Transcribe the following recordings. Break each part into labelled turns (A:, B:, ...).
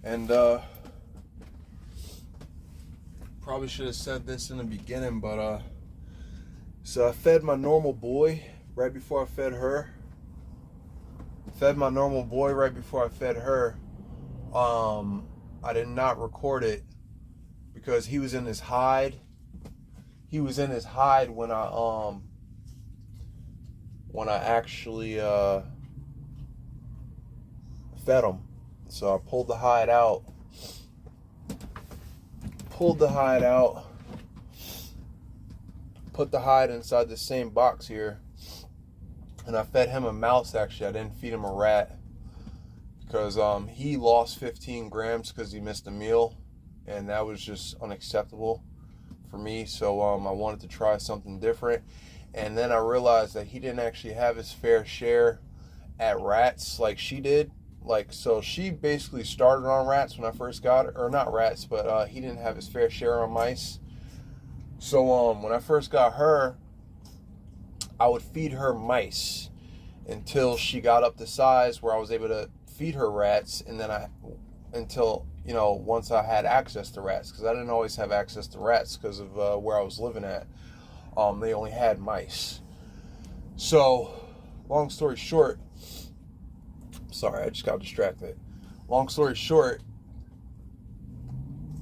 A: And probably should have said this in the beginning, but so I fed my normal boy right before I fed her. I did not record it because he was in his hide. He was in his hide when I actually fed him. So I pulled the hide out. Put the hide inside the same box here. And I fed him a mouse, actually. I didn't feed him a rat. Because he lost 15 grams because he missed a meal. And that was just unacceptable for me. So I wanted to try something different. And then I realized that he didn't actually have his fair share at rats like she did. So she basically started on rats when I first got her. Or not rats, but he didn't have his fair share on mice. So when I first got her, I would feed her mice until she got up to size where I was able to feed her rats. And then once I had access to rats, because I didn't always have access to rats because of where I was living at. They only had mice. So, long story short, sorry, I just got distracted. Long story short,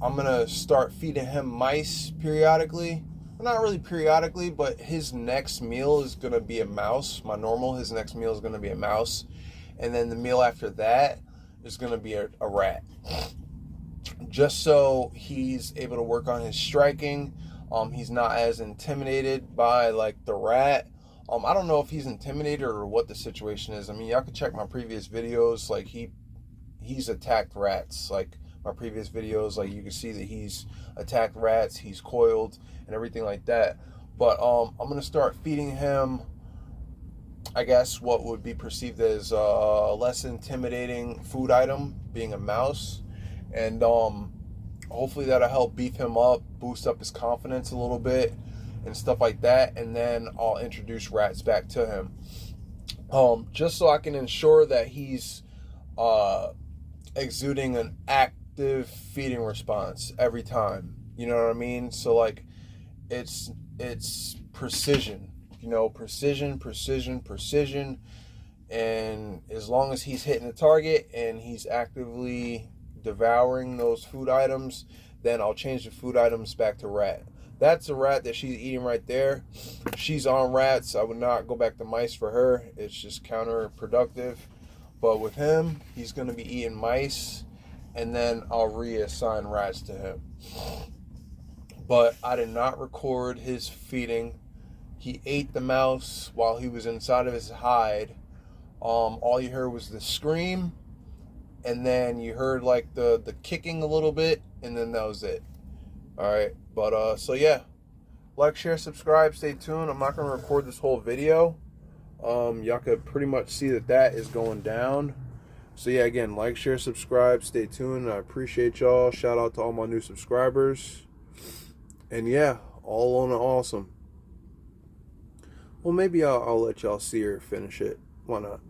A: I'm going to start feeding him mice periodically. Well, not really periodically, but his next meal is going to be a mouse. His next meal is going to be a mouse. And then the meal after that is going to be a rat. Just so he's able to work on his striking. He's not as intimidated by like the rat. I don't know if he's intimidated or what the situation is. I mean, y'all can check my previous videos. Like he's attacked rats. Like my previous videos, like you can see that he's attacked rats. He's coiled and everything like that. But I'm gonna start feeding him, I guess, what would be perceived as a less intimidating food item, being a mouse, and hopefully that'll help beef him up, boost up his confidence a little bit and stuff like that. And then I'll introduce rats back to him. Just so I can ensure that he's exuding an active feeding response every time. You know what I mean? So like it's precision, precision. And as long as he's hitting the target and he's actively devouring those food items, then I'll change the food items back to rat. That's a rat that she's eating right there. She's on rats. I would not go back to mice for her. It's just counterproductive. But with him, he's going to be eating mice, and then I'll reassign rats to him. But I did not record his feeding. He ate the mouse while he was inside of his hide. All you heard was the scream, and then you heard like the kicking a little bit, and then that was it. All right, but so yeah, like, share, subscribe, stay tuned. I'm not gonna record this whole video. Y'all could pretty much see that is going down. So yeah, again, like, share, subscribe, stay tuned. I appreciate y'all. Shout out to all my new subscribers. And yeah, all on an awesome. Well, maybe I'll let y'all see her finish it. Why not?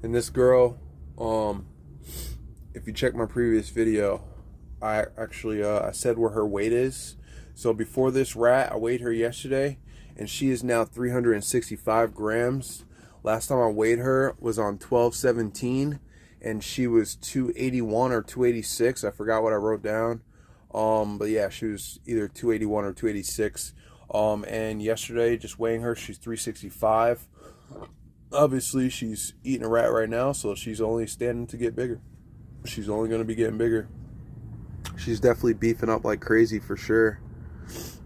A: And this girl, if you check my previous video, I actually I said where her weight is. So before this rat, I weighed her yesterday, and she is now 365 grams. Last time I weighed her was on 12/17, and she was 281 or 286. I forgot what I wrote down. But yeah, she was either 281 or 286. And yesterday, just weighing her, she's 365. Obviously, she's eating a rat right now, so she's only standing to get bigger. She's only going to be getting bigger. She's definitely beefing up like crazy for sure.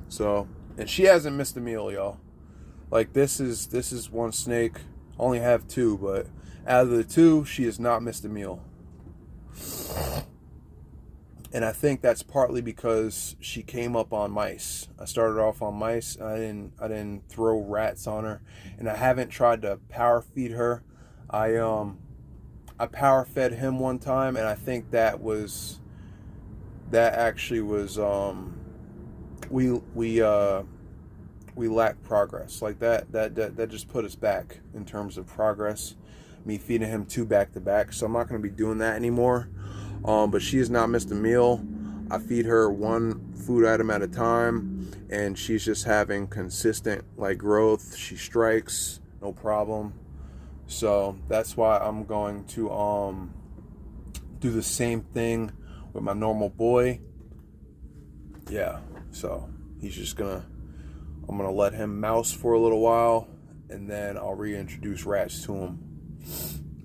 A: So, and she hasn't missed a meal, y'all. Like, this is one snake. I only have two, but out of the two, she has not missed a meal. And I think that's partly because she came up on mice. I started off on mice. And I didn't throw rats on her, and I haven't tried to power feed her. I power fed him one time, and I think that actually was we lacked progress. Like that just put us back in terms of progress. Me feeding him 2 back to back, so I'm not going to be doing that anymore. But she has not missed a meal. I feed her 1 food item at a time, and she's just having consistent like growth. She strikes, no problem. So that's why I'm going to do the same thing with my normal boy. Yeah, so I'm gonna let him mouse for a little while, and then I'll reintroduce rats to him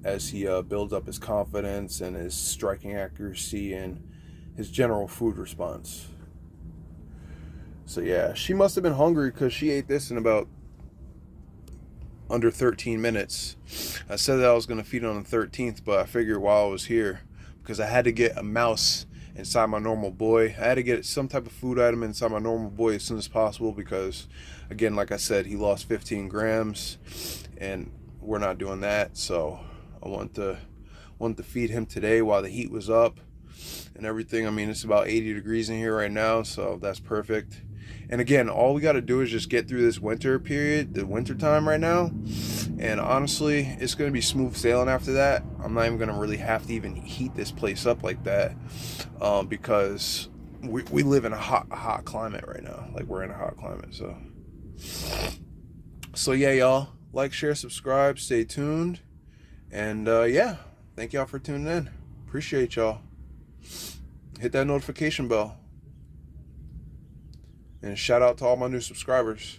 A: as he builds up his confidence and his striking accuracy and his general food response. So yeah, she must have been hungry because she ate this in about under 13 minutes. I said that I was going to feed on the 13th, but I figured while I was here, because I had to get a mouse inside my normal boy, I had to get some type of food item inside my normal boy as soon as possible, because again, like I said, he lost 15 grams and we're not doing that. So I wanted to feed him today while the heat was up and everything. I mean, it's about 80 degrees in here right now, so that's perfect. And again, all we got to do is just get through this winter period, the winter time right now. And honestly, it's going to be smooth sailing after that. I'm not even going to really have to even heat this place up like that, because we live in a hot climate right now. Like, we're in a hot climate. So yeah, y'all, like, share, subscribe, stay tuned. And yeah, thank y'all for tuning in. Appreciate y'all. Hit that notification bell. And shout out to all my new subscribers.